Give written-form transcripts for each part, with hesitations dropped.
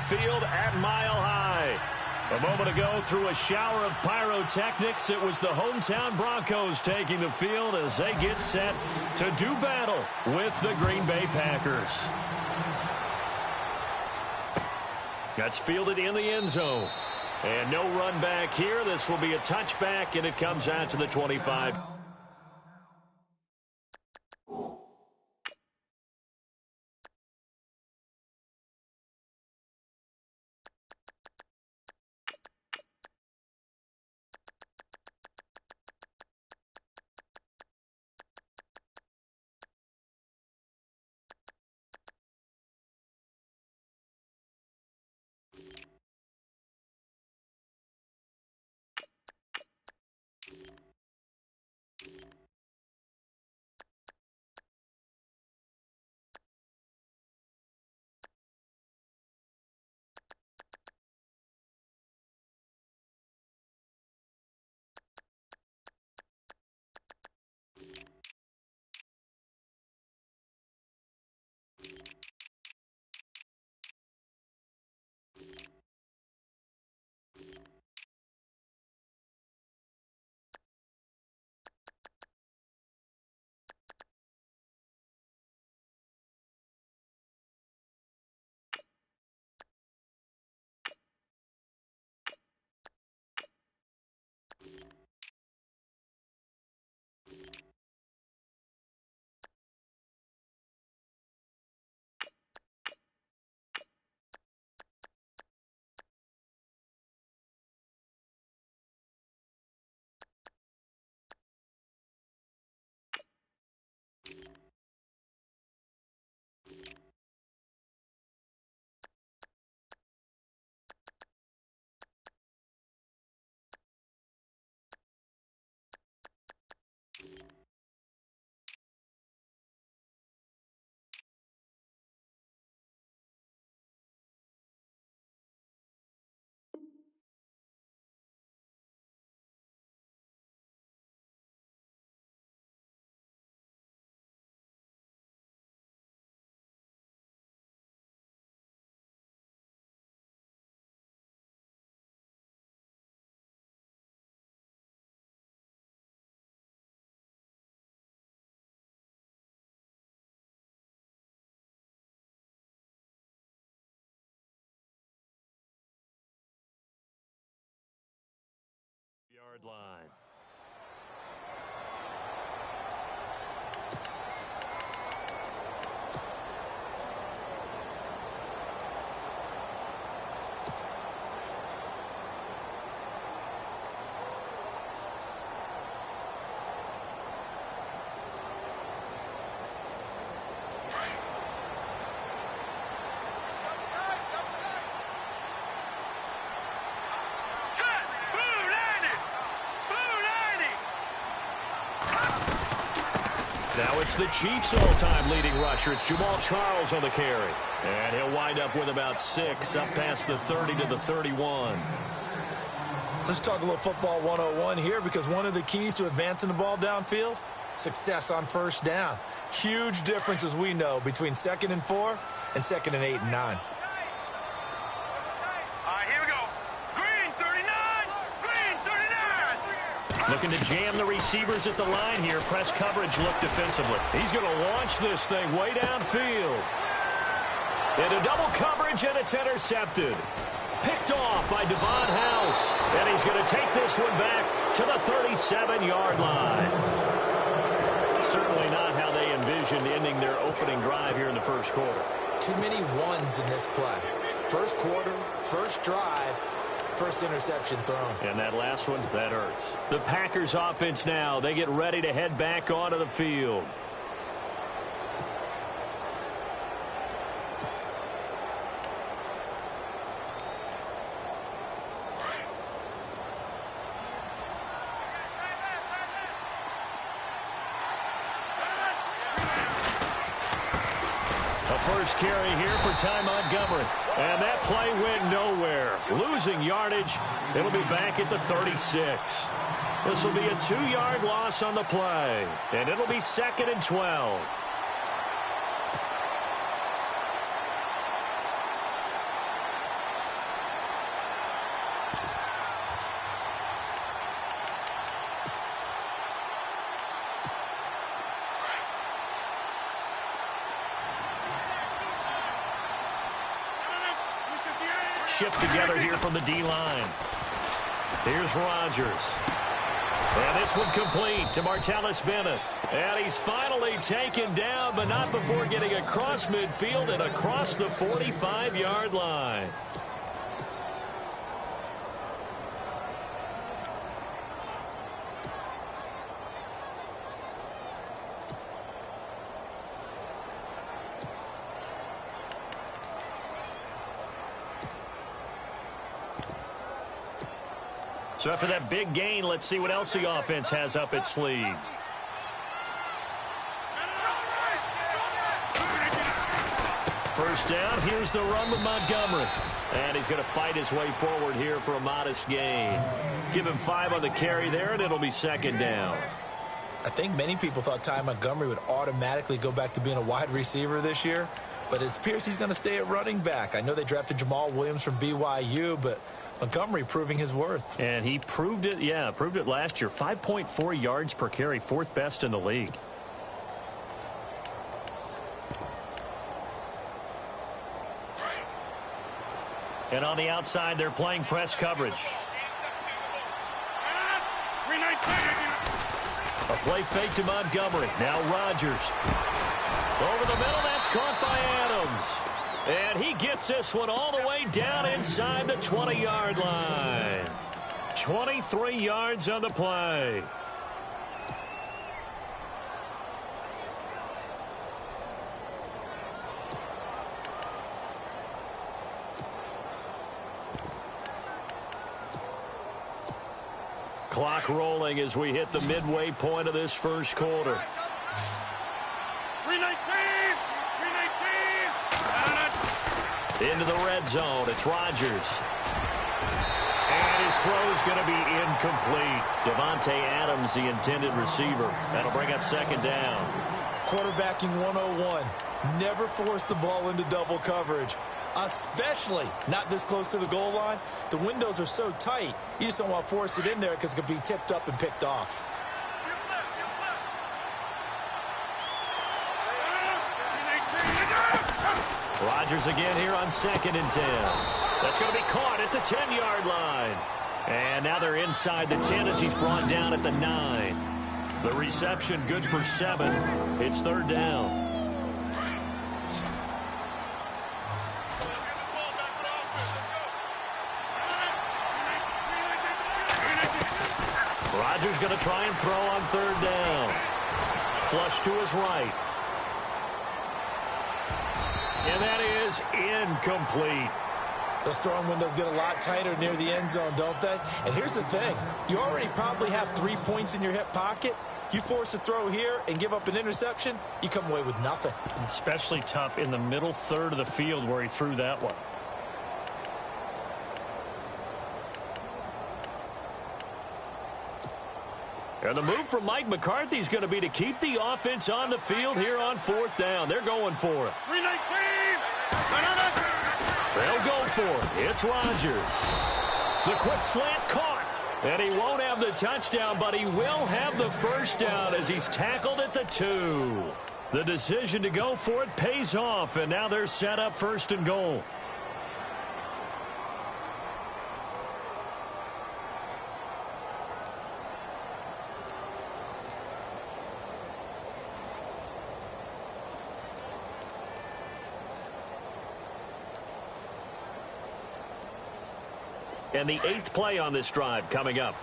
field at Mile High. A moment ago, through a shower of pyrotechnics, it was the hometown Broncos taking the field as they get set to do battle with the Green Bay Packers. That's fielded in the end zone. And no run back here. This will be a touchback, and it comes out to the 25. Yard line. Now it's the Chiefs' all-time leading rusher. It's Jamal Charles on the carry. And he'll wind up with about 6, up past the 30 to the 31. Let's talk a little football 101 here, because one of the keys to advancing the ball downfield, success on first down. Huge difference, as we know, between 2nd and 4 and 2nd and 8 and 9. Looking to jam the receivers at the line here. Press coverage look defensively. He's going to launch this thing way downfield. Into double coverage, and it's intercepted. Picked off by Devon House. And he's going to take this one back to the 37-yard line. Certainly not how they envisioned ending their opening drive here in the first quarter. Too many ones in this play. First quarter, first drive, first interception thrown. And that last one, that hurts. The Packers offense now, they get ready to head back onto the field. First carry here for Ty Montgomery. And that play went nowhere. Losing yardage. It'll be back at the 36. This will be a 2-yard loss on the play. And it'll be 2nd and 12. shift together here from the D-line. Here's Rodgers. And this one complete to Martellus Bennett. And he's finally taken down, but not before getting across midfield and across the 45-yard line. So after that big gain, let's see what else the offense has up its sleeve. First down, here's the run with Montgomery. And he's going to fight his way forward here for a modest gain. Give him 5 on the carry there, and it'll be second down. I think many people thought Ty Montgomery would automatically go back to being a wide receiver this year, but it appears he's going to stay at running back. I know they drafted Jamal Williams from BYU, but Montgomery proving his worth. And he proved it, proved it last year. 5.4 yards per carry, 4th best in the league. And on the outside, they're playing press coverage. A play fake to Montgomery. Now Rodgers. Over the middle, that's caught by Adams. And he gets this one all the way down inside the 20-yard line. 23 yards on the play. Clock rolling as we hit the midway point of this first quarter. 3:19. Into the red zone. It's Rodgers. And his throw is going to be incomplete. Davante Adams, the intended receiver. That'll bring up second down. Quarterbacking 101. Never force the ball into double coverage, especially not this close to the goal line. The windows are so tight, you just don't want to force it in there because it could be tipped up and picked off. Rodgers again here on 2nd and 10. That's going to be caught at the 10-yard line. And now they're inside the 10 as he's brought down at the 9. The reception good for 7. It's 3rd down. Rodgers going to try and throw on 3rd down. Flush to his right. And that is incomplete. Those throwing windows get a lot tighter near the end zone, don't they? And here's the thing. You already probably have 3 points in your hip pocket. You force a throw here and give up an interception, you come away with nothing. Especially tough in the middle third of the field where he threw that one. And the move from Mike McCarthy is going to be to keep the offense on the field here on 4th down. They're going for it. 3:19. They'll go for it. It's Rodgers. The quick slant caught. And he won't have the touchdown, but he will have the first down as he's tackled at the 2. The decision to go for it pays off, and now they're set up 1st and goal. And the 8th play on this drive coming up.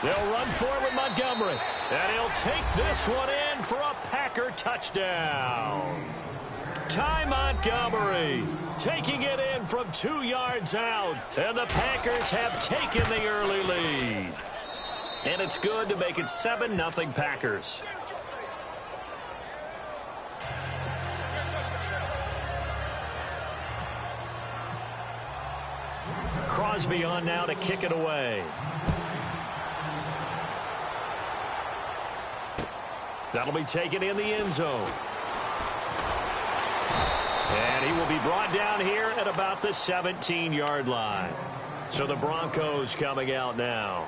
They'll run forward with Montgomery. And he'll take this one in for a Packer touchdown. Ty Montgomery taking it in from 2 yards out. And the Packers have taken the early lead. And it's good to make it 7-0 Packers. Crosby on now to kick it away. That'll be taken in the end zone. And he will be brought down here at about the 17-yard line. So the Broncos coming out now.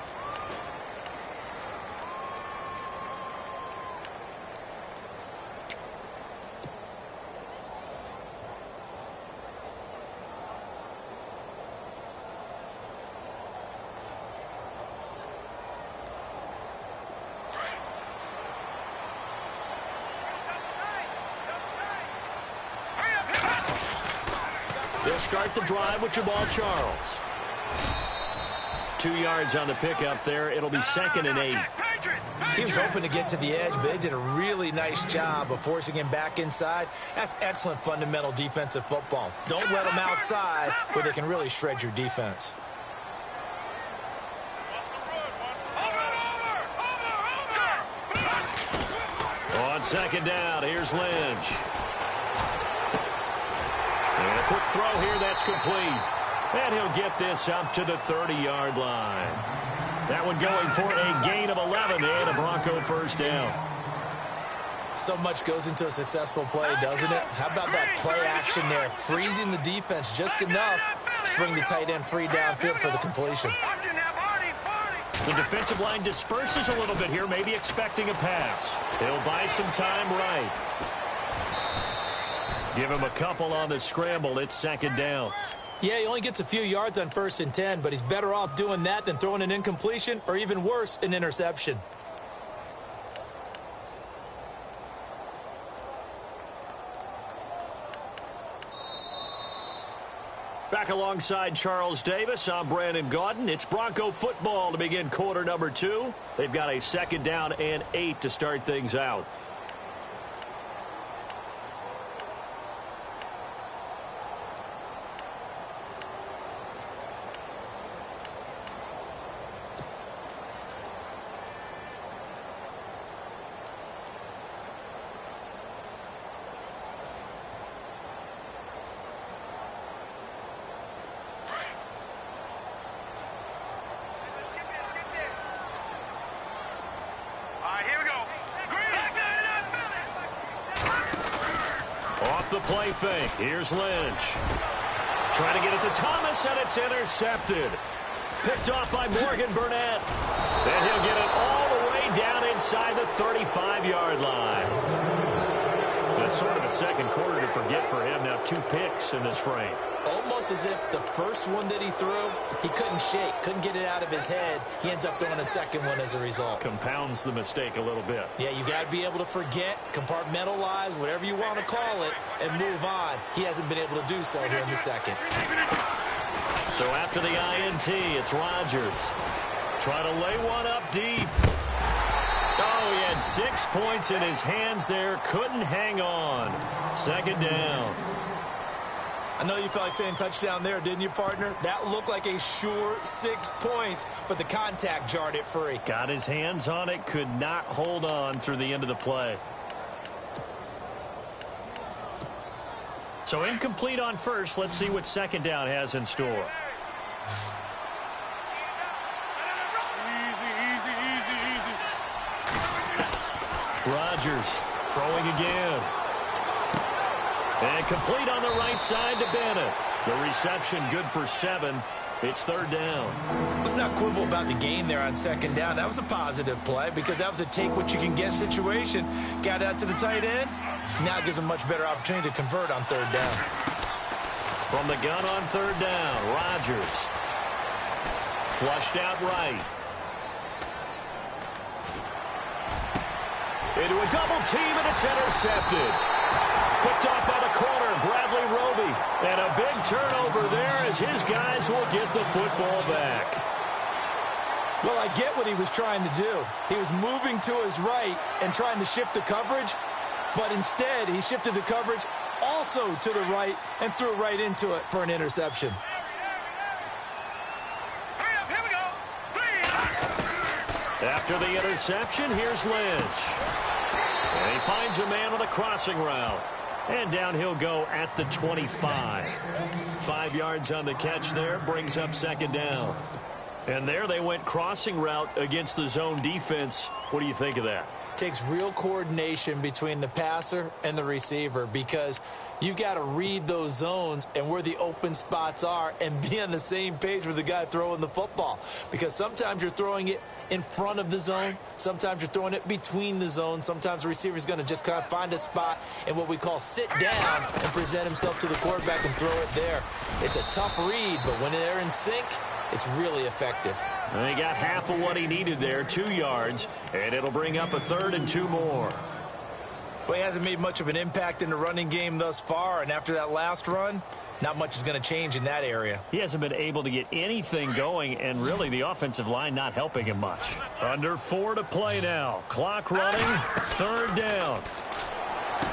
They'll start the drive with Jamal Charles. 2 yards on the pickup there. It'll be 2nd and 8. He was hoping to get to the edge, but they did a really nice job of forcing him back inside. That's excellent fundamental defensive football. Don't let them outside where they can really shred your defense. On 2nd down, here's Lynch. And a quick throw here, that's complete. And he'll get this up to the 30-yard line. That one going for a gain of 11 and a Bronco first down. So much goes into a successful play, doesn't it? How about that play action there? Freezing the defense just enough to bring the tight end free downfield for the completion. The defensive line disperses a little bit here, maybe expecting a pass. He'll buy some time right. Give him a couple on the scramble. It's 2nd down. Yeah, he only gets a few yards on 1st and 10, but he's better off doing that than throwing an incompletion or even worse, an interception. Back alongside Charles Davis, I'm Brandon Gaudin. It's Bronco football to begin quarter number 2. They've got a 2nd down and 8 to start things out. The play fake. Here's Lynch. Trying to get it to Thomas, and it's intercepted. Picked off by Morgan Burnett. And he'll get it all the way down inside the 35-yard line. That's sort of a second quarter to forget for him. Now 2 picks in this frame. Almost as if the first one that he threw, he couldn't shake, couldn't get it out of his head. He ends up throwing a second one as a result. Compounds the mistake a little bit. Yeah, you got to be able to forget, compartmentalize, whatever you want to call it, and move on. He hasn't been able to do so here in the second. So after the INT, it's Rodgers. Trying to lay one up deep. Oh, he had 6 points in his hands there. Couldn't hang on. 2nd down. I know you felt like saying touchdown there, didn't you, partner? That looked like a sure 6 points, but the contact jarred it free. Got his hands on it, could not hold on through the end of the play. So incomplete on first. Let's see what 2nd down has in store. Rodgers throwing again. And complete on the right side to Bennett. The reception good for 7. It's 3rd down. Let's not quibble about the gain there on 2nd down. That was a positive play because that was a take-what-you-can-get situation. Got out to the tight end. Now it gives him a much better opportunity to convert on 3rd down. From the gun on 3rd down, Rodgers. Flushed out right. Into a double team, and it's intercepted. Picked off by the corner, Bradley Roby. And a big turnover there as his guys will get the football back. Well, I get what he was trying to do. He was moving to his right and trying to shift the coverage, but instead he shifted the coverage also to the right and threw right into it for an interception. After the interception, here's Lynch. And he finds a man on a crossing route. And down he'll go at the 25. 5 yards on the catch there, brings up 2nd down. And there they went crossing route against the zone defense. What do you think of that? Takes real coordination between the passer and the receiver because you've got to read those zones and where the open spots are and be on the same page with the guy throwing the football. Because sometimes you're throwing it in front of the zone. Sometimes you're throwing it between the zones. Sometimes the receiver's going to just kind of find a spot and what we call sit down and present himself to the quarterback and throw it there. It's a tough read, but when they're in sync, it's really effective. And he got half of what he needed there, 2 yards, and it'll bring up a 3rd and 2 more. Well, he hasn't made much of an impact in the running game thus far, and after that last run, Not much is going to change in that area. He hasn't been able to get anything going, and really the offensive line not helping him much. Under 4 to play now. Clock running. 3rd down.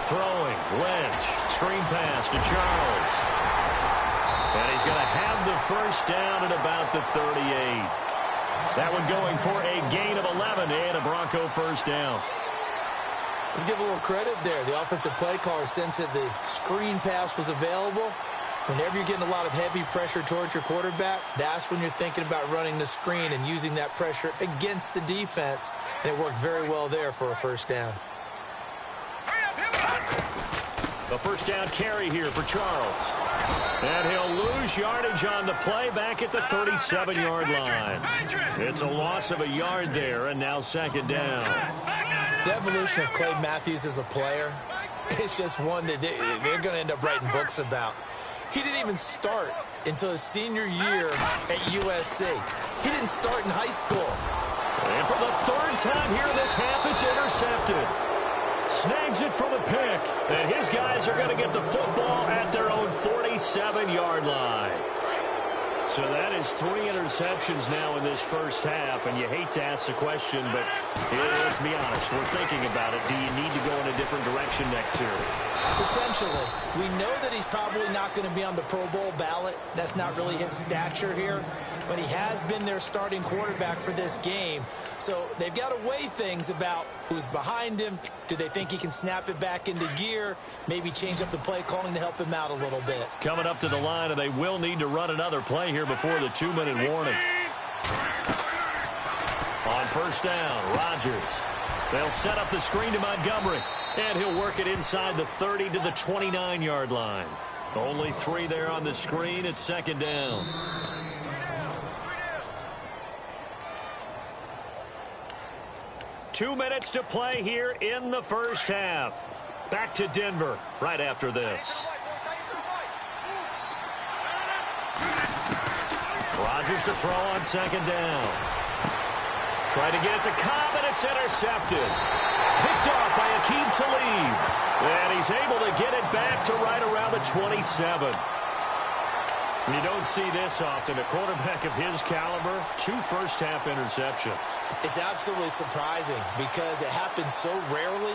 Throwing. Lynch. Screen pass to Charles. And he's going to have the first down at about the 38. That one going for a gain of 11 and a Bronco first down. Let's give a little credit there. The offensive play caller sensed that the screen pass was available. Whenever you're getting a lot of heavy pressure towards your quarterback, that's when you're thinking about running the screen and using that pressure against the defense. And it worked very well there for a first down. The first down carry here for Charles. And he'll lose yardage on the play back at the 37-yard line. It's a loss of a yard there, and now 2nd down. The evolution of Clay Matthews as a player, it's just one that they're going to end up writing books about. He didn't even start until his senior year at USC. He didn't start in high school. And for the 3rd time here in this half, it's intercepted. Snags it for the pick. And his guys are going to get the football at their own 47-yard line. So that is 3 interceptions now in this first half, and you hate to ask the question, but let's be honest, we're thinking about it. Do you need to go in a different direction next series? Potentially. We know that he's probably not going to be on the Pro Bowl ballot. That's not really his stature here, but he has been their starting quarterback for this game. So they've got to weigh things about who's behind him. Do they think he can snap it back into gear? Maybe change up the play calling to help him out a little bit. Coming up to the line, and they will need to run another play here before the 2-minute warning. On first down, Rodgers. They'll set up the screen to Montgomery, and he'll work it inside the 30 to the 29-yard line. Only 3 there on the screen. It's 2nd down. Two minutes to play here in the first half. Back to Denver right after this. Rodgers to throw on 2nd down. Try to get it to Cobb, and it's intercepted. Picked off by Aqib Talib. And he's able to get it back to right around the 27. You don't see this often. A quarterback of his caliber, 2 first-half interceptions. It's absolutely surprising because it happens so rarely.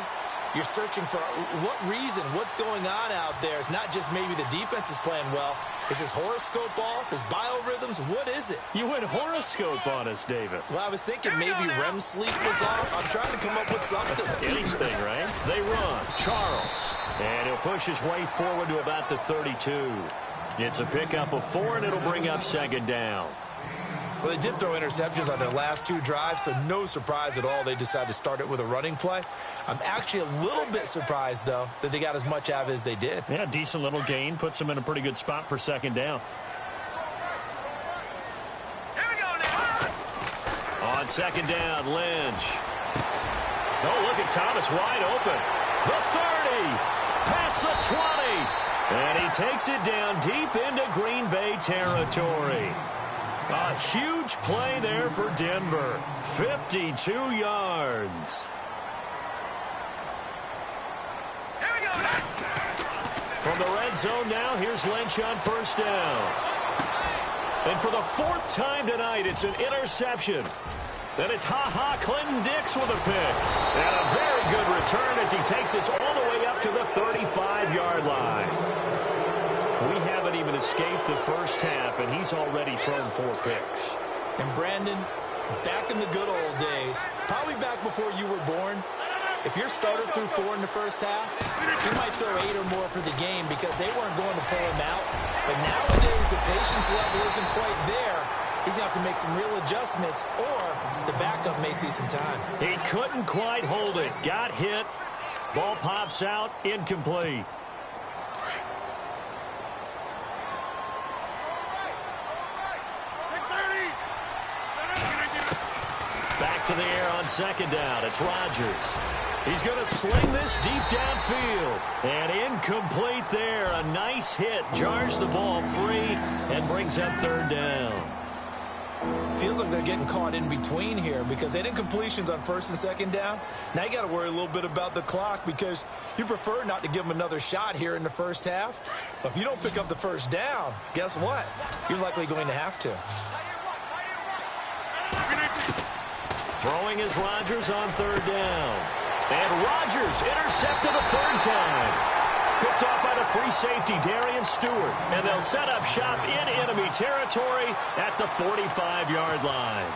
You're searching for what reason, what's going on out there. It's not just maybe the defense is playing well. Is his horoscope off? His biorhythms? What is it? You went horoscope on us, David. Well, I was thinking maybe REM sleep was off. I'm trying to come up with something. Anything, right? They run. Charles. And he'll push his way forward to about the 32. It's a pickup of 4, and it'll bring up 2nd down. Well, they did throw interceptions on their last 2 drives, so no surprise at all they decided to start it with a running play. I'm actually a little bit surprised, though, that they got as much out of it as they did. Yeah, decent little gain. Puts them in a pretty good spot for 2nd down. Here we go now. On 2nd down, Lynch. Oh, look at Thomas wide open. The 30. Past the 20. And he takes it down deep into Green Bay territory. A huge play there for Denver. 52 yards. Here we go. From the red zone now, here's Lynch on first down. And for the 4th time tonight, it's an interception. Then it's Clinton Dix with a pick. And a very good return as he takes us all the way up to the 35-yard line. We haven't even escaped the first half, and he's already thrown 4 picks. And Brandon, back in the good old days, probably back before you were born, if your starter threw 4 in the first half, he might throw 8 or more for the game because they weren't going to pull him out. But nowadays, the patience level isn't quite there. He's going to have to make some real adjustments, or the backup may see some time. He couldn't quite hold it. Got hit. Ball pops out. Incomplete. Back to the air on 2nd down. It's Rodgers. He's going to sling this deep downfield. And incomplete there. A nice hit. Jars the ball free and brings up 3rd down. Feels like they're getting caught in between here because they didn't completions on first and second down. Now you got to worry a little bit about the clock because you prefer not to give them another shot here in the first half. But if you don't pick up the first down, guess what? You're likely going to have to. Throwing is Rodgers on third down. And Rodgers intercepted a third time. Picked off by the free safety, Darian Stewart. And they'll set up shop in enemy territory at the 45-yard line.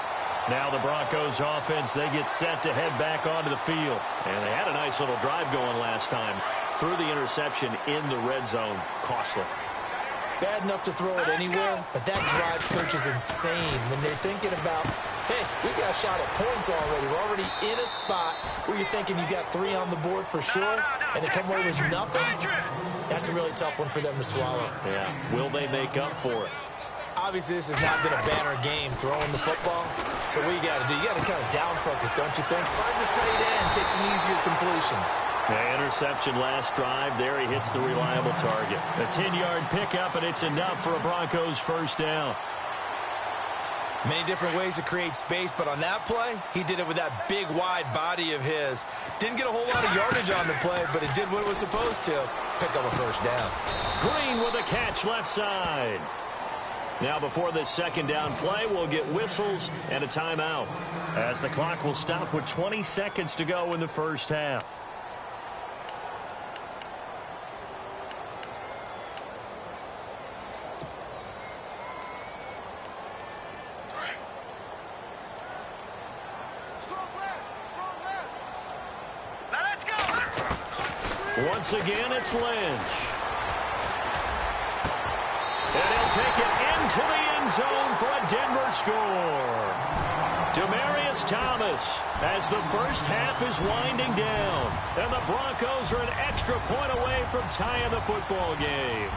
Now the Broncos offense, they get set to head back onto the field. And they had a nice little drive going last time. Threw the interception in the red zone. Costly. Bad enough to throw it anywhere, but that drives coaches insane when they're thinking about, hey, we got a shot at points already. We're already in a spot where you're thinking you got 3 on the board for sure, and to come away with nothing, that's a really tough one for them to swallow. Yeah, will they make up for it? Obviously, this has not been a banner game throwing the football. So what you got to do, you got to kind of down focus, don't you think? Find the tight end, take some easier completions. The interception last drive. There he hits the reliable target. A 10-yard pickup, and it's enough for a Broncos first down. Many different ways to create space, but on that play, he did it with that big, wide body of his. Didn't get a whole lot of yardage on the play, but it did what it was supposed to. Pick up a first down. Green with a catch left side. Now before this second down play, we'll get whistles and a timeout, as the clock will stop with 20 seconds to go in the first half. Once again, it's Lynch. And he'll take it into the end zone for a Denver score. Demaryius Thomas, as the first half is winding down. And the Broncos are an extra point away from tying the football game.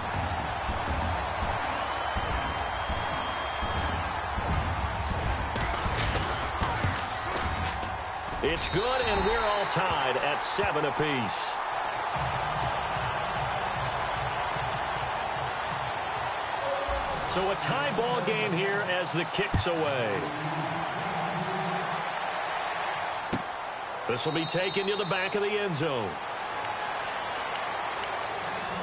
It's good, and we're all tied at 7 apiece. So a tie ball game here as the kick's away. This will be taken to the back of the end zone.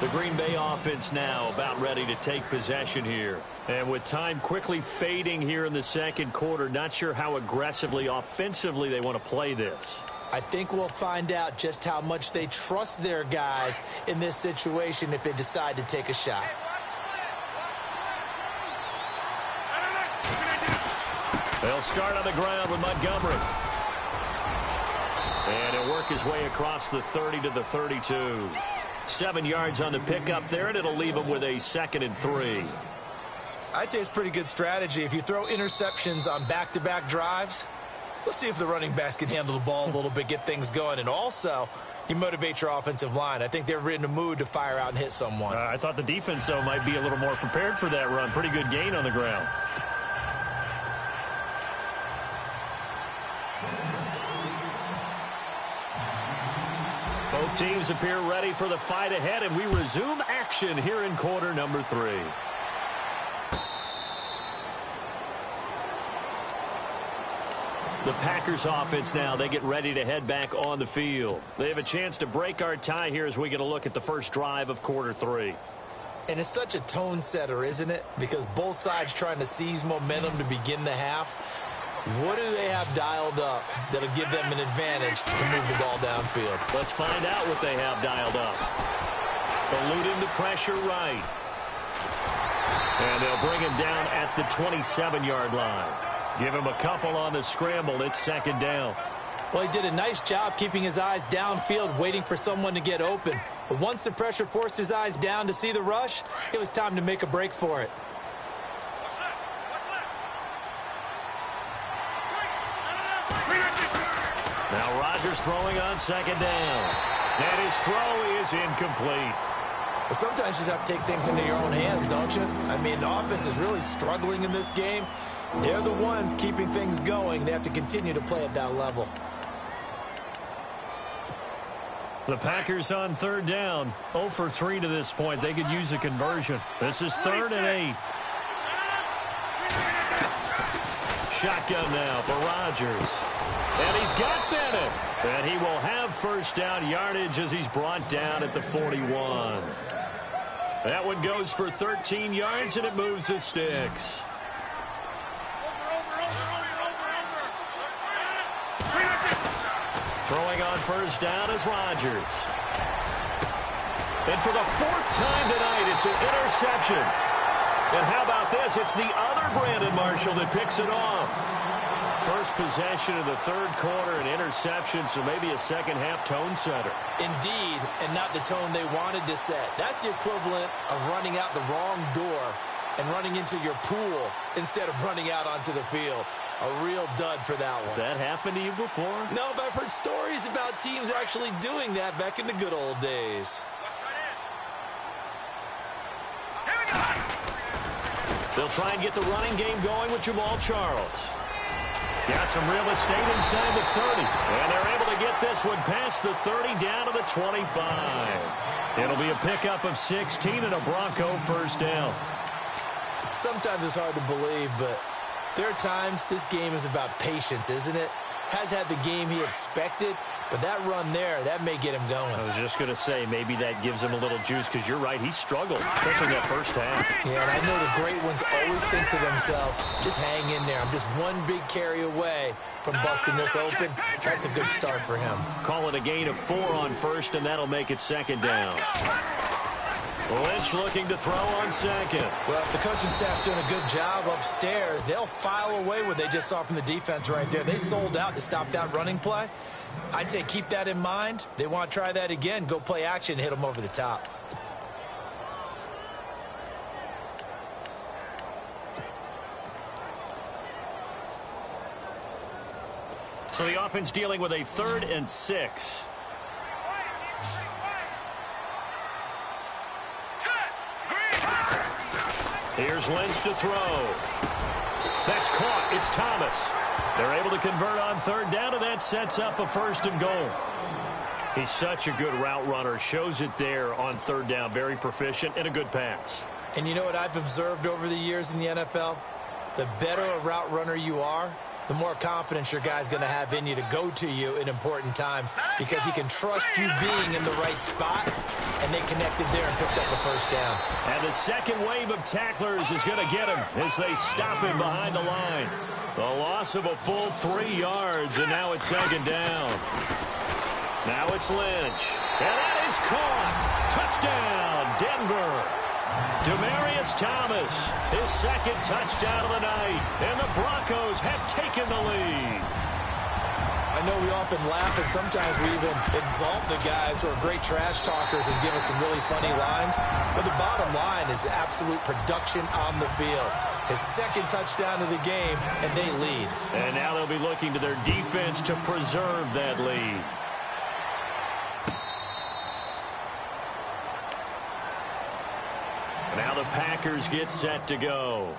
The Green Bay offense now about ready to take possession here. And with time quickly fading here in the second quarter, not sure how aggressively, offensively they want to play this. I think we'll find out just how much they trust their guys in this situation if they decide to take a shot. They'll start on the ground with Montgomery. And he'll work his way across the 30 to the 32. 7 yards on the pickup there, and it'll leave him with a 2nd and 3. I'd say it's pretty good strategy. If you throw interceptions on back-to-back drives, let's see if the running backs can handle the ball a little bit, get things going. And also, you motivate your offensive line. I think they're in a mood to fire out and hit someone. I thought the defense, though, might be a little more prepared for that run. Pretty good gain on the ground. Both teams appear ready for the fight ahead, and we resume action here in quarter number 3. The Packers offense now, they get ready to head back on the field. They have a chance to break our tie here as we get a look at the first drive of quarter 3. And it's such a tone setter, isn't it? Because both sides trying to seize momentum to begin the half. What do they have dialed up that'll give them an advantage to move the ball downfield? Let's find out what they have dialed up. Eluding the pressure right. And they'll bring him down at the 27-yard line. Give him a couple on the scramble. It's 2nd down. Well, he did a nice job keeping his eyes downfield, waiting for someone to get open. But once the pressure forced his eyes down to see the rush, it was time to make a break for it. Now Rodgers throwing on 2nd down. And his throw is incomplete. But sometimes you just have to take things into your own hands, don't you? I mean, the offense is really struggling in this game. They're the ones keeping things going. They have to continue to play at that level. The Packers on 3rd down. 0 for 3 to this point. They could use a conversion. This is 3rd and 8. shotgun now for Rodgers. And he's got Bennett. And he will have first down yardage as he's brought down at the 41. That one goes for 13 yards, and it moves the sticks. Throwing on first down is Rodgers. And for the fourth time tonight, it's an interception. And how about this? It's the other Brandon Marshall that picks it off. First possession of the third quarter, an interception, so maybe a second-half tone setter. Indeed, and not the tone they wanted to set. That's the equivalent of running out the wrong door and running into your pool instead of running out onto the field. A real dud for that one. Has that happened to you before? No, but I've heard stories about teams actually doing that back in the good old days. They'll try and get the running game going with Jamal Charles. Got some real estate inside the 30. And they're able to get this one past the 30 down to the 25. It'll be a pickup of 16 and a Bronco first down. Sometimes it's hard to believe, but there are times this game is about patience, isn't it? Has had the game he expected, but that run there, that may get him going. I was just going to say, maybe that gives him a little juice, because you're right, he struggled, especially that first half. Yeah, and I know the great ones always think to themselves, just hang in there. I'm just one big carry away from busting this open. That's a good start for him. Call it a gain of 4 on first, and that'll make it second down. Lynch looking to throw on second. Well, if the coaching staff's doing a good job upstairs, they'll file away what they just saw from the defense right there. They sold out to stop that running play. I'd say keep that in mind. They want to try that again. Go play action and hit them over the top. So the offense dealing with a 3rd and 6. Here's Lynch to throw. That's caught. It's Thomas. They're able to convert on 3rd down, and that sets up a 1st and goal. He's such a good route runner. Shows it there on 3rd down. Very proficient and a good pass. And you know what I've observed over the years in the NFL? The better a route runner you are, the more confidence your guy's going to have in you to go to you in important times, because he can trust you being in the right spot, and they connected there and picked up the 1st down. And the second wave of tacklers is going to get him as they stop him behind the line. The loss of a full 3 yards, and now it's 2nd down. Now it's Lynch. And that is caught. Touchdown, Denver. Demaryius Thomas, his 2nd touchdown of the night, and the Broncos have taken the lead. I know we often laugh, and sometimes we even exalt the guys who are great trash talkers and give us some really funny lines, but the bottom line is absolute production on the field. His 2nd touchdown of the game, and they lead. And now they'll be looking to their defense to preserve that lead. Now the Packers get set to go.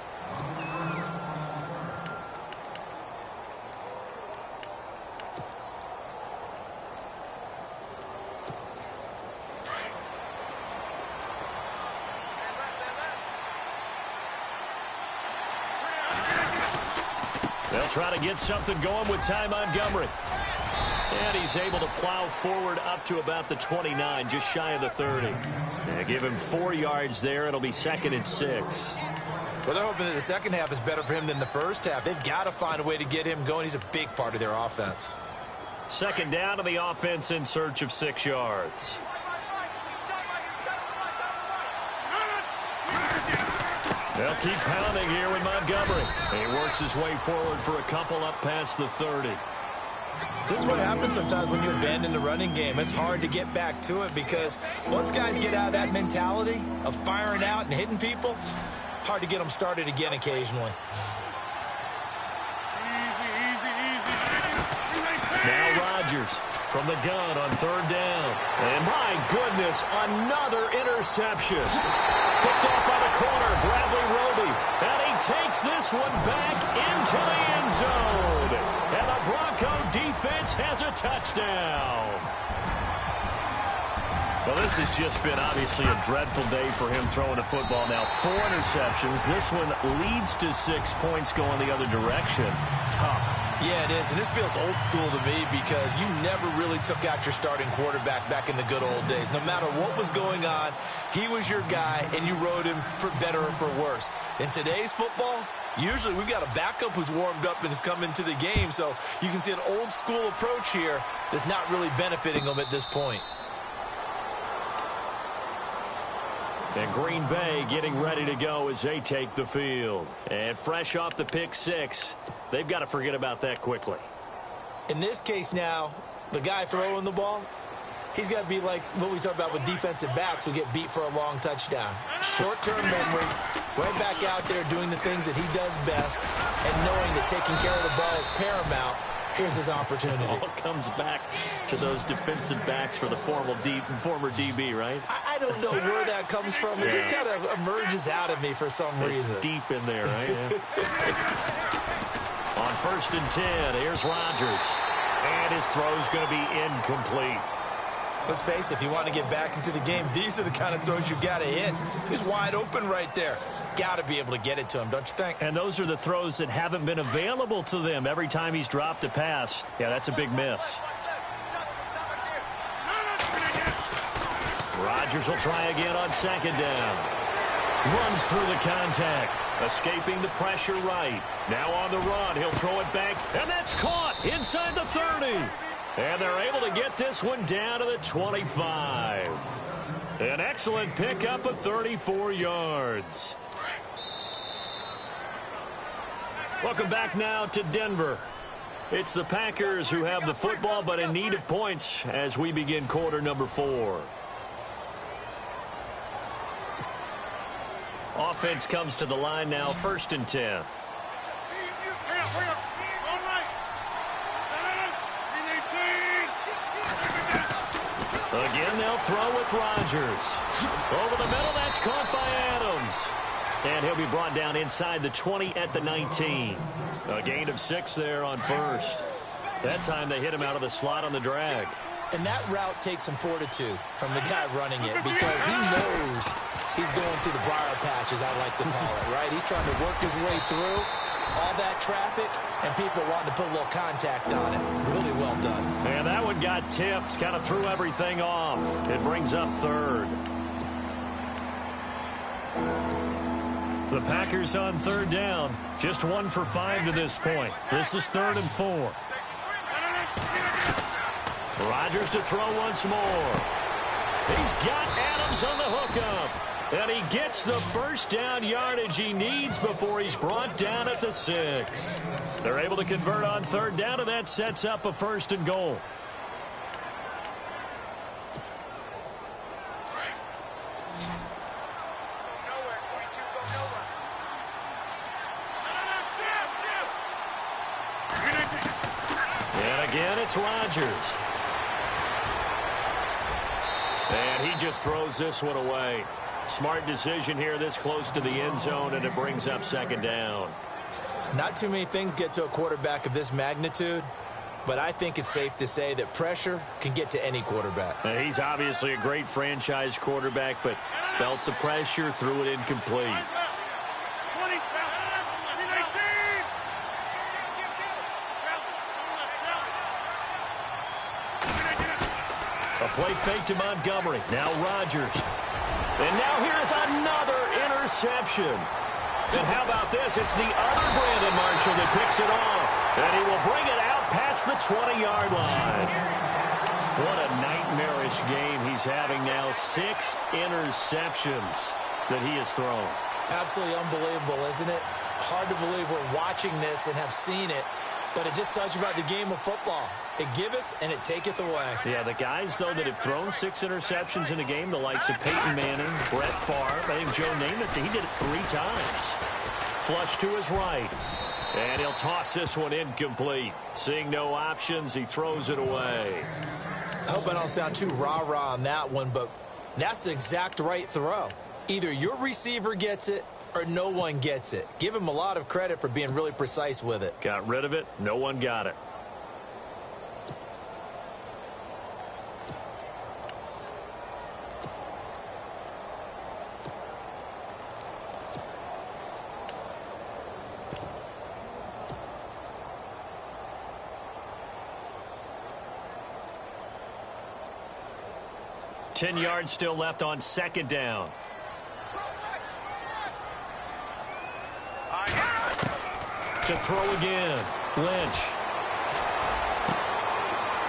They'll try to get something going with Ty Montgomery. And he's able to plow forward up to about the 29, just shy of the 30. And give him 4 yards there. It'll be 2nd and 6. Well, they're hoping that the second half is better for him than the first half. They've got to find a way to get him going. He's a big part of their offense. 2nd down to the offense in search of 6 yards. They'll keep pounding here with Montgomery. He works his way forward for a couple up past the 30. This is what happens sometimes when you abandon the running game. It's hard to get back to it because once guys get out of that mentality of firing out and hitting people, hard to get them started again occasionally. Now Rodgers from the gun on 3rd down. And my goodness, another interception. Picked off by the corner, Bradley Roby. And he takes this one back into the end zone. And the Bronco defense has a touchdown. Well, this has just been obviously a dreadful day for him throwing the football. Now 4 interceptions. This one leads to 6 points going the other direction. Tough. Yeah, it is, and this feels old school to me because you never really took out your starting quarterback back in the good old days. No matter what was going on, he was your guy, and you rode him for better or for worse. In today's football, usually we've got a backup who's warmed up and has come into the game, so you can see an old school approach here that's not really benefiting them at this point. And Green Bay getting ready to go as they take the field. And fresh off the pick 6, they've got to forget about that quickly. In this case now, the guy throwing the ball, he's got to be like what we talk about with defensive backs who get beat for a long touchdown. Short-term memory, right back out there doing the things that he does best, and knowing that taking care of the ball is paramount. Here's his opportunity. All comes back to those defensive backs for the former DB, right? I don't know where that comes from. It just kind of emerges out of me for some reason. It's deep in there, right? On 1st and 10, here's Rodgers. And his throw's going to be incomplete. Let's face it, if you want to get back into the game, these are the kind of throws you got to hit. He's wide open right there. Got to be able to get it to him, don't you think? And those are the throws that haven't been available to them every time he's dropped a pass. Yeah, that's a big miss. Rodgers will try again on 2nd down. Runs through the contact. Escaping the pressure right. Now on the run. He'll throw it back. And that's caught inside the 30. And they're able to get this one down to the 25. An excellent pickup of 34 yards. Welcome back now to Denver. It's the Packers who have the football, but in need of points as we begin quarter number 4. Offense comes to the line now, 1st and 10. Again, they'll throw with Rodgers. Over the middle, that's caught by Adams. And he'll be brought down inside the 20 at the 19. A gain of 6 there on 1st. That time they hit him out of the slot on the drag. And that route takes some fortitude from the guy running it because he knows he's going through the briar patch, as I like to call it, right? He's trying to work his way through all that traffic, and people wanting to put a little contact on it. Really well done. And that one got tipped, kind of threw everything off. It brings up 3rd. The Packers on 3rd down. Just 1 for 5 to this point. This is 3rd and 4. Rodgers to throw once more. He's got Adams on the hookup. And he gets the first down yardage he needs before he's brought down at the 6. They're able to convert on 3rd down, and that sets up a 1st and goal. And again, it's Rodgers. And he just throws this one away. Smart decision here this close to the end zone, and it brings up 2nd down. Not too many things get to a quarterback of this magnitude, but I think it's safe to say that pressure can get to any quarterback. He's obviously a great franchise quarterback, but felt the pressure, threw it incomplete. A play fake to Montgomery. Now Rodgers. And now here's another interception. And how about this? It's the other Brandon Marshall that picks it off. And he will bring it out past the 20-yard line. What a nightmarish game he's having now. 6 interceptions that he has thrown. Absolutely unbelievable, isn't it? Hard to believe we're watching this and have seen it. But it just tells you about the game of football. It giveth and it taketh away. Yeah, the guys, though, that have thrown 6 interceptions in a game, the likes of Peyton Manning, Brett Favre, I think Joe Namath, he did it 3 times. Flush to his right. And he'll toss this one incomplete. Seeing no options, he throws it away. I hope I don't sound too rah-rah on that one, but that's the exact right throw. Either your receiver gets it or no one gets it. Give him a lot of credit for being really precise with it. Got rid of it. No one got it. 10 yards still left on second down. To throw again. Lynch.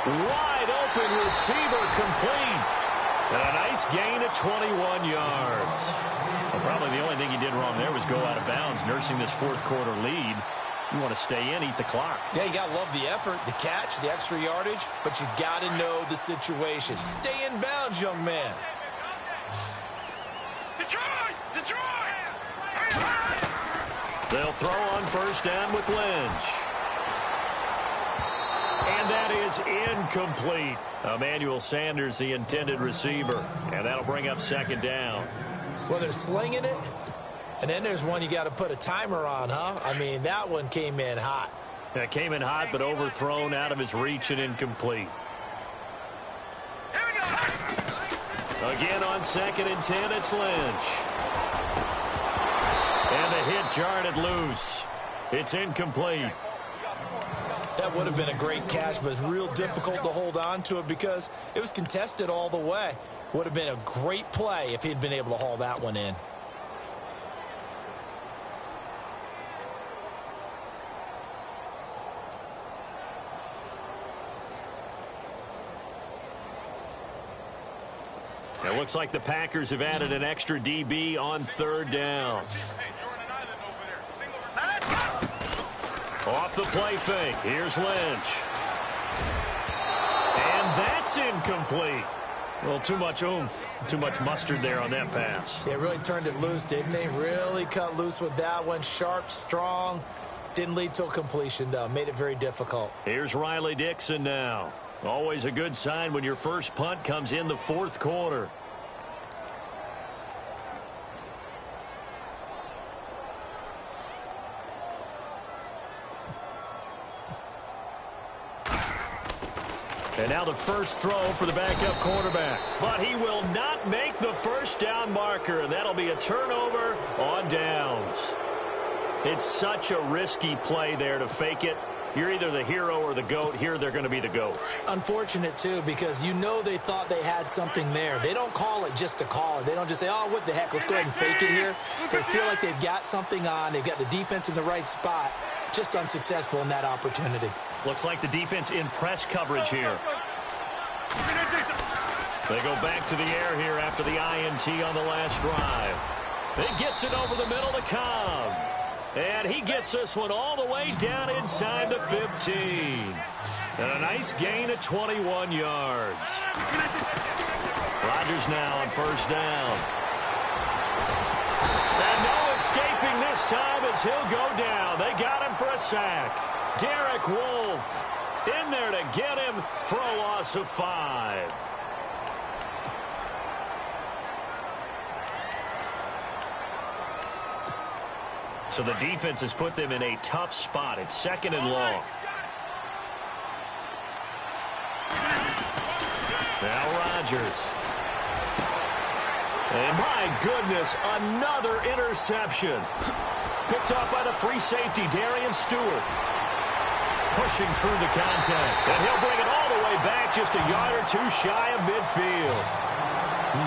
Wide open receiver complete. And a nice gain of 21 yards. Well, probably the only thing he did wrong there was go out of bounds, nursing this fourth quarter lead. You want to stay in, eat the clock. Yeah, you got to love the effort, the catch, the extra yardage, but you got to know the situation. Stay in bounds, young man. Detroit! Detroit! They'll throw on first down with Lynch. And that is incomplete. Emmanuel Sanders, the intended receiver. And that'll bring up second down. Well, they're slinging it. And then there's one you got to put a timer on, huh? I mean, that one came in hot. That came in hot, but overthrown, out of his reach, and incomplete. Here we go. Again on 2nd and 10, it's Lynch. And the hit jarred it loose. It's incomplete. That would have been a great catch, but it's real difficult to hold on to it because it was contested all the way. Would have been a great play if he'd been able to haul that one in. It looks like the Packers have added an extra DB on third down. Off the play fake. Here's Lynch. And that's incomplete. Well, too much oomph, too much mustard there on that pass. They really turned it loose, didn't they? Really cut loose with that one. Sharp, strong. Didn't lead to a completion, though. Made it very difficult. Here's Riley Dixon now. Always a good sign when your first punt comes in the fourth quarter. And now the first throw for the backup quarterback. But he will not make the first down marker, and that'll be a turnover on downs. It's such a risky play there to fake it. You're either the hero or the GOAT. Here they're going to be the GOAT. Unfortunate, too, because you know they thought they had something there. They don't call it just to call it. They don't just say, oh, what the heck, let's go ahead and fake it here. They feel like they've got something on. They've got the defense in the right spot. Just unsuccessful in that opportunity. Looks like the defense in press coverage here. They go back to the air here after the INT on the last drive. It gets it over the middle to Cobb. And he gets this one all the way down inside the 15. And a nice gain of 21 yards. Rodgers now on first down. And no escaping this time as he'll go down. They got him for a sack. Derek Wolfe in there to get him for a loss of 5. So the defense has put them in a tough spot. It's 2nd and long. Now Rodgers. And my goodness, another interception. Picked off by the free safety, Darian Stewart. Pushing through the contact. And he'll bring it all the way back just a yard or two shy of midfield.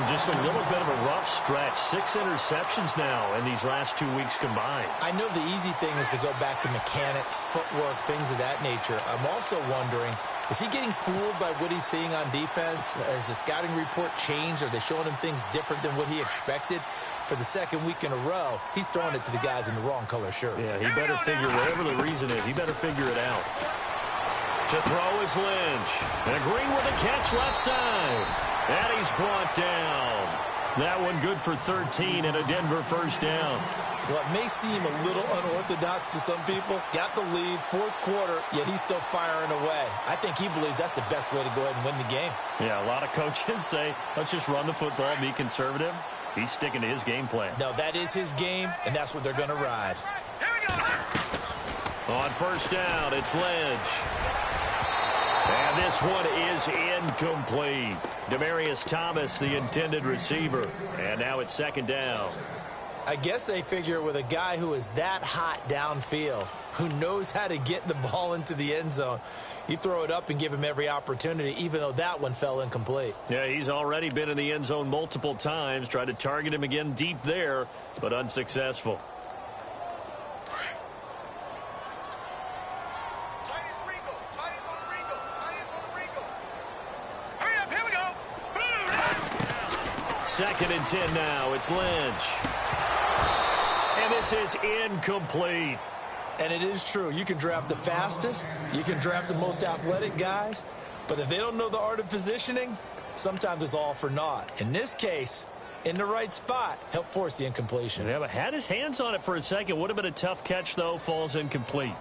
Just a little bit of a rough stretch. 6 interceptions now in these last 2 weeks combined. I know the easy thing is to go back to mechanics, footwork, things of that nature. I'm also wondering, is he getting fooled by what he's seeing on defense? Has the scouting report changed? Are they showing him things different than what he expected? For the second week in a row, he's throwing it to the guys in the wrong color shirts. Yeah, he better figure, whatever the reason is, he better figure it out. To throw is Lynch. And Green with a catch left side. And he's brought down. That one good for 13 and a Denver first down. Well, it may seem a little unorthodox to some people. Got the lead, fourth quarter, yet he's still firing away. I think he believes that's the best way to go ahead and win the game. Yeah, a lot of coaches say, let's just run the football, be conservative. He's sticking to his game plan. No, that is his game, and that's what they're going to ride. Here we go. On first down, it's Lynch. And this one is incomplete. Demaryius Thomas, the intended receiver. And now it's 2nd down. I guess they figure with a guy who is that hot downfield, who knows how to get the ball into the end zone, you throw it up and give him every opportunity, even though that one fell incomplete. Yeah, he's already been in the end zone multiple times, tried to target him again deep there, but unsuccessful. Hurry up, here we go. Boom. 2nd and 10 now. It's Lynch. And this is incomplete. And it is true. You can draft the fastest. You can draft the most athletic guys. But if they don't know the art of positioning, sometimes it's all for naught. In this case, in the right spot, help force the incompletion. Yeah, but had his hands on it for a second. Would have been a tough catch, though. Falls incomplete.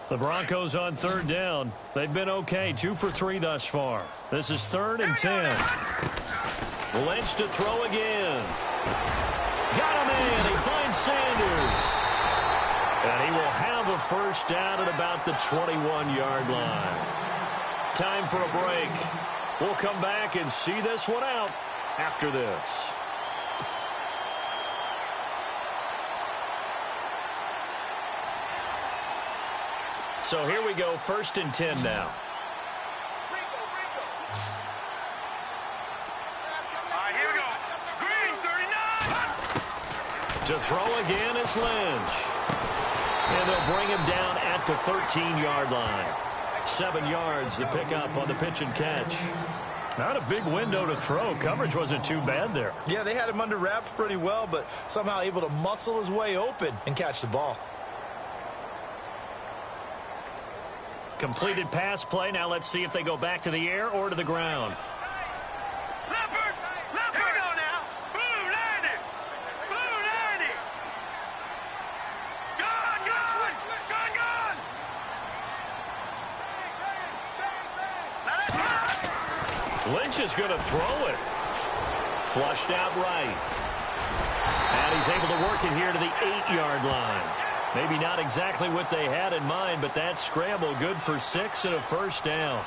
The Broncos on 3rd down. They've been okay, 2 for 3 thus far. This is 3rd and 10. Lynch to throw again. Got him in. He finds Sanders. And he will have a first down at about the 21-yard line. Time for a break. We'll come back and see this one out after this. So here we go, 1st and 10 now. Here we go. Green, 39. To throw again is Lynch. And they'll bring him down at the 13-yard line. 7 yards, the pickup on the pitch and catch. Not a big window to throw. Coverage wasn't too bad there. Yeah, they had him under wraps pretty well, but somehow able to muscle his way open and catch the ball. Completed pass play. Now let's see if they go back to the air or to the ground. Leopard. Here we go now. Boom, landing. Boom, landing. Gone. Lynch is going to throw it. Flushed out right. And he's able to work it here to the 8-yard line. Maybe not exactly what they had in mind, but that scramble good for 6 and a first down.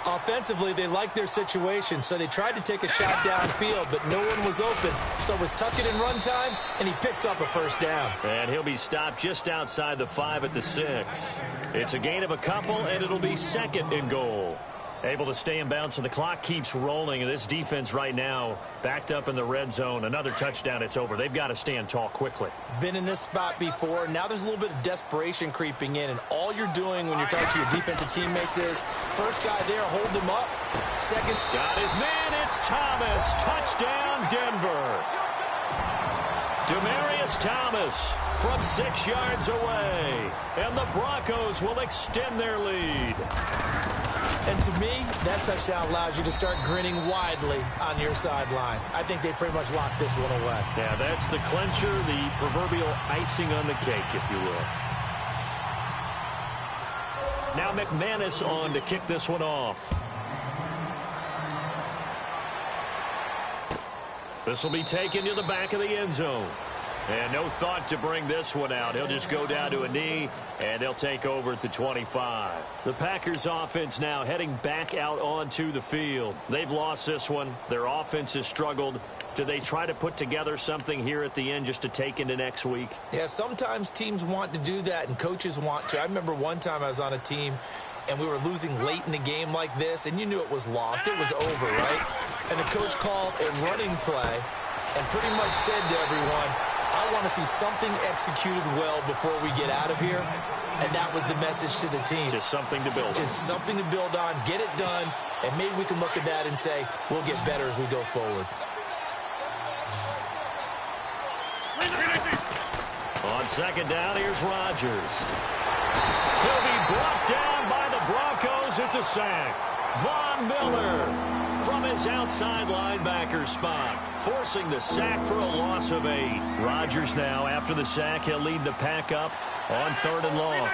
Offensively, they liked their situation, so they tried to take a shot downfield, but no one was open. So it was tuck it in run time, and he picks up a first down. And he'll be stopped just outside the 5 at the 6. It's a gain of a couple, and it'll be 2nd and goal. Able to stay in bounds, so the clock keeps rolling. And this defense right now backed up in the red zone. Another touchdown, it's over. They've got to stand tall quickly. Been in this spot before. Now there's a little bit of desperation creeping in, and all you're doing when you're talking to your defensive teammates is, first guy there, hold him up. Second. Got his man. It's Thomas. Touchdown, Denver. Demaryius Thomas from 6 yards away. And the Broncos will extend their lead. And to me, that touchdown allows you to start grinning widely on your sideline. I think they pretty much locked this one away. Yeah, that's the clincher, the proverbial icing on the cake, if you will. Now McManus on to kick this one off. This will be taken to the back of the end zone. And no thought to bring this one out. He'll just go down to a knee, and they'll take over at the 25. The Packers offense now heading back out onto the field. They've lost this one. Their offense has struggled. Do they try to put together something here at the end just to take into next week? Yeah, sometimes teams want to do that, and coaches want to. I remember one time I was on a team, and we were losing late in the game like this, and you knew it was lost. It was over, right? And the coach called a running play and pretty much said to everyone, I want to see something executed well before we get out of here. And that was the message to the team. Just something to build on. Just something to build on, get it done, and maybe we can look at that and say, we'll get better as we go forward. On 2nd down, here's Rodgers. He'll be brought down by the Broncos. It's a sack. Von Miller from his outside linebacker spot, forcing the sack for a loss of 8. Rodgers now, after the sack, he'll lead the pack up on 3rd and long.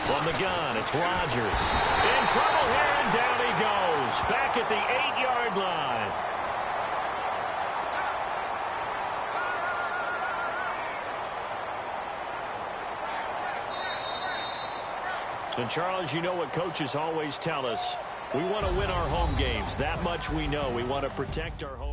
From the gun, it's Rodgers. In trouble here, and down he goes. Back at the 8-yard line. And, Charles, you know what coaches always tell us. We want to win our home games. That much we know. We want to protect our home.